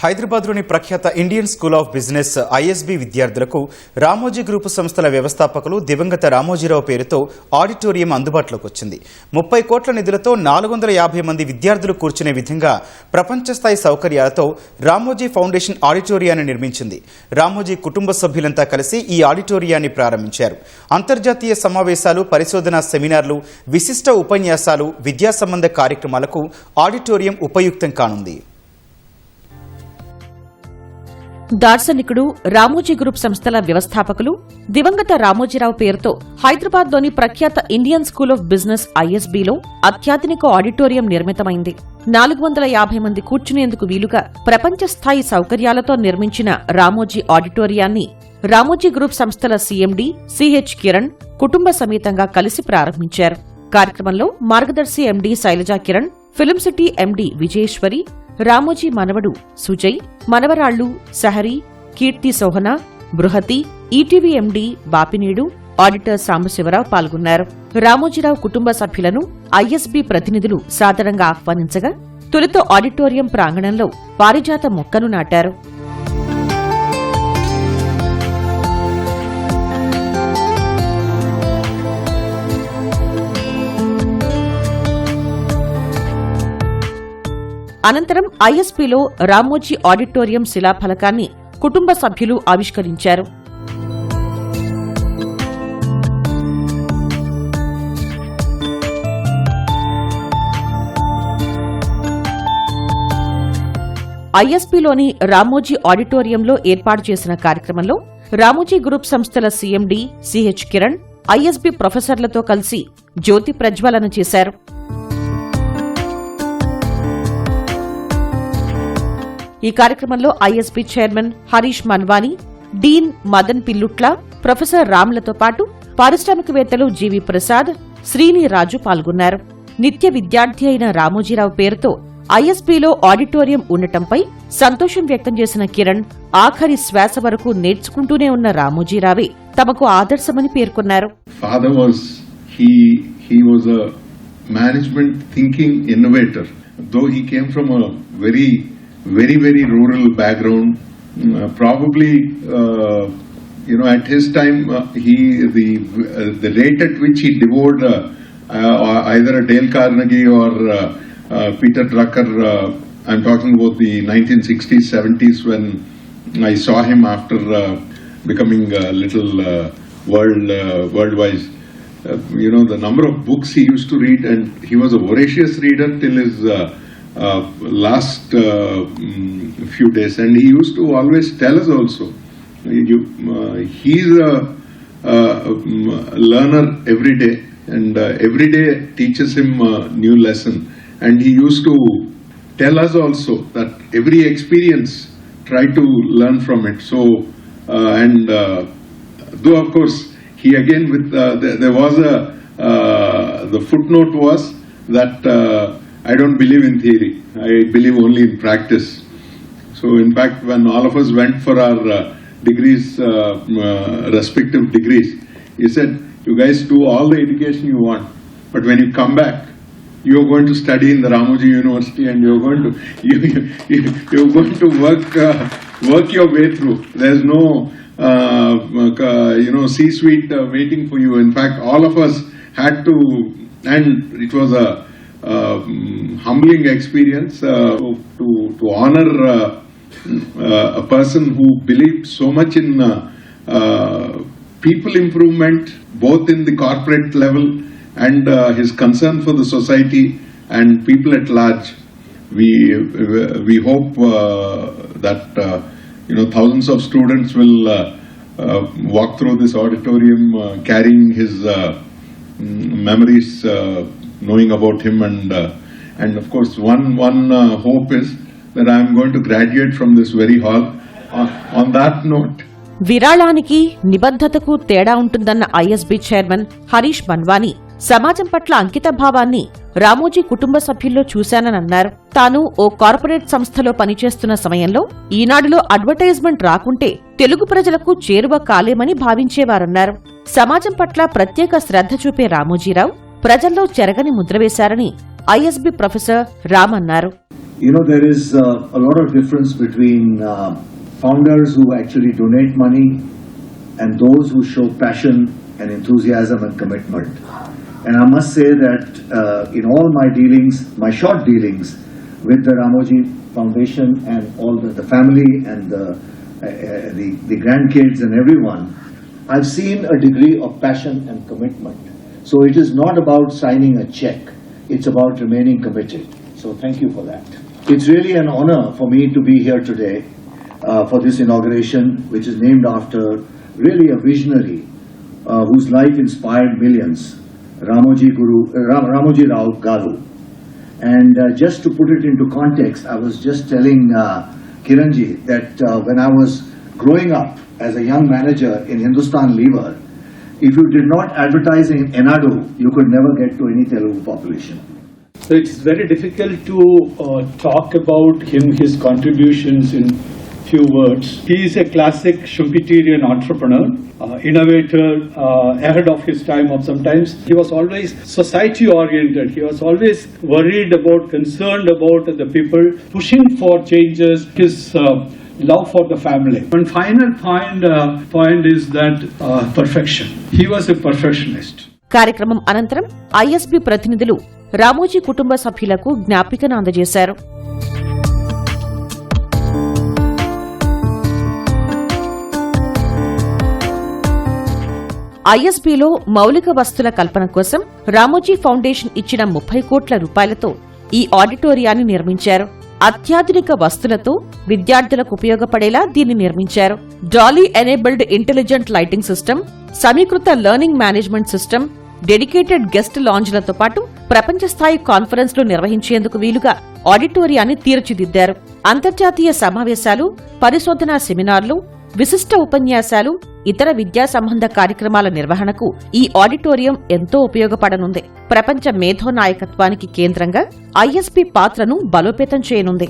హైదరాబాద్లోని ప్రఖ్యాత Indian school of business ISB విద్యార్థులకు రామోజీ గ్రూపు సంస్థల వ్యవస్థాపకులు దివంగత రామోజీరావు పేరుతో ఆడిటోరియం అందుబాటులోకి వచ్చింది. 30 కోట్ల నిధులతో 450 మంది విద్యార్థులు కూర్చునే విధంగా ప్రపంచ స్థాయి సౌకర్యాలతో రామోజీ ఫౌండేషన్ ఆడిటోరియాన్ని నిర్మించింది. రామోజీ కుటుంబ సభ్యులంతా కలిసి ఈ ఆడిటోరియాన్ని ప్రారంభించారు. అంతర్జాతీయ సమావేశాలు, పరిశోధనా సెమినార్లు, విశిష్ట ఉపన్యాసాలు, విద్యా సంబంధ కార్యక్రమాలకు ఆడిటోరియం ఉపయుక్తం కానుంది. దార్శనికుడు, రామోజీ గ్రూప్ సంస్థల వ్యవస్థాపకులు దివంగత రామోజీరావు పేరుతో హైదరాబాద్లోని ప్రఖ్యాత ఇండియన్ స్కూల్ ఆఫ్ బిజినెస్ ఐఎస్బీలో అత్యాధునిక ఆడిటోరియం నిర్మితమైంది. 450 మంది కూర్చునేందుకు వీలుగా ప్రపంచ స్థాయి సౌకర్యాలతో నిర్మించిన రామోజీ ఆడిటోరియాన్ని రామోజీ గ్రూప్ సంస్థల సీఎండీ సిహెచ్ కిరణ్ కుటుంబ సమేతంగా కలిసి ప్రారంభించారు. కార్యక్రమంలో Margadarsi MD Sailaja Kiran, film city MD Vijayeswari, Ramoji మనవడు సుజయ్, మనవరాళ్లు Sahari, Keerthi Sohana, Bruhathi, ETV MD Bapineedu, auditor Sambasiva Rao పాల్గొన్నారు. రామోజీరావు కుటుంబ సభ్యులను ఐఎస్బీ ప్రతినిధులు సాదరంగా ఆహ్వానించగా తొలుత ఆడిటోరియం ప్రాంగణంలో పారిజాత మొక్కను నాటారు. అనంతరం ఐఎస్పీలో రామోజీ ఆడిటోరియం శిలాఫలకాన్ని కుటుంబ సభ్యులు ఆవిష్కరించారు. ఐఎస్పీలోని రామోజీ ఆడిటోరియంలో ఏర్పాటు చేసిన కార్యక్రమంలో రామోజీ గ్రూప్ సంస్థల సీఎండీ సిహెచ్ కిరణ్ ఐఎస్బీ ప్రొఫెసర్లతో కలిసి జ్యోతి ప్రజ్వలన చేశారు. ఈ కార్యక్రమంలో ISB chairman Harish Manwani, dean Madan Pillutla, professor రామ్లతో పాటు పారిశ్రామికవేత్తలు జీవి ప్రసాద్, శ్రీని రాజు పాల్గొన్నారు. నిత్య విద్యార్థి అయిన రామోజీరావు పేరుతో ఐఎస్బీలో ఆడిటోరియం ఉండటంపై సంతోషం వ్యక్తం చేసిన కిరణ్, ఆఖరి శ్వాస వరకు నేర్చుకుంటూనే ఉన్న రామోజీరావే తమకు ఆదర్శమని పేర్కొన్నారు. very rural background. Probably at his time the rate at which he devoured either a Dale Carnegie or Peter Drucker. I'm talking about the 1960s 70s when I saw him after becoming a little worldwise. The number of books he used to read, and he was a voracious reader till his last few days, and he used to always tell us also he's a learner every day, and every day teaches him a new lesson. And he used to tell us also that every experience try to learn from it. So though of course he again with there was a the footnote was that I don't believe in theory. I believe only in practice. So in fact, when all of us went for our degrees, respective degrees, he said, you guys do all the education you want, but when you come back, you're going to study in the Ramoji University, and you're going to work your way through. There's no C-suite waiting for you. In fact, all of us had to, and it was a humbling experience to honor a person who believed so much in people improvement, both in the corporate level and his concern for the society and people at large. We hope that thousands of students will walk through this auditorium carrying his memories, knowing about him, and of course one hope is that I am going to graduate from this very hall. On that note, విరాళానికి నిబద్ధతకు తేడా ఉంటుందన్న ISB chairman Harish Manwani సమాజం పట్ల అంకిత భావాన్ని రామోజీ కుటుంబ సభ్యుల్లో చూశానన్నారు. తాను ఓ corporate సంస్థలో పనిచేస్తున్న సమయంలో ఈనాడులో అడ్వర్టైజ్మెంట్ రాకుంటే తెలుగు ప్రజలకు చేరువ కాలేమని భావించేవారన్నారు. సమాజం పట్ల ప్రత్యేక శ్రద్ధ చూపే రామోజీరావు ప్రజల్లో చెరగని ముద్ర వేశారని ఐఎస్బీ ప్రొఫెసర్ రామ్ అన్నారు. there is a lot of difference between founders who actually donate money and those who show passion and enthusiasm and commitment. And I must say that in all my dealings, my short dealings with the Ramoji Foundation and all the family and the grandkids and everyone, I've seen a degree of passion and commitment. So it is not about signing a check, it's about remaining committed. So thank you for that. It's really an honor for me to be here today for this inauguration, which is named after really a visionary whose life inspired millions, Ramoji Rao Garu. And just to put it into context, I was just telling Kiranji that when I was growing up as a young manager in Hindustan Lever, if you did not advertise in Enadu, you could never get to any Telugu population. So it's very difficult to talk about him, his contributions in few words. He is a classic Schumpeterian entrepreneur, innovator, ahead of his time of sometimes. He was always society oriented. He was always worried about, concerned about the people, pushing for changes, his love for the family. One final point is that perfection. He was a perfectionist. కార్యక్రమం అనంతరం ISB ప్రతినిధులు రామోజీ కుటుంబ సభ్యులకు జ్ఞాపికను అందజేశారు. ఐఎస్బీలో మౌలిక వస్తుల కల్పన కోసం Ramoji foundation ఇచ్చిన 30 కోట్ల రూపాయలతో ఈ ఆడిటోరియాన్ని నిర్మించారు. అత్యాధునిక వస్తులతో విద్యార్థులకు ఉపయోగపడేలా దీన్ని నిర్మించారు. DALI enabled intelligent lighting system, సమీకృత learning management system, dedicated guest లాంజ్లతో పాటు ప్రపంచ స్థాయి కాన్ఫరెన్స్లు నిర్వహించేందుకు వీలుగా ఆడిటోరియాన్ని తీర్చిదిద్దారు. అంతర్జాతీయ సమావేశాలు, పరిశోధనా సెమినార్లు, విశిష్ట ఉపన్యాసాలు, ఇతర విద్యా సంబంధ కార్యక్రమాల నిర్వహణకు ఈ ఆడిటోరియం ఎంతో ఉపయోగపడనుంది. ప్రపంచ మేధో నాయకత్వానికి కేంద్రంగా ఐఎస్బీ పాత్రను బలోపేతం చేయనుంది.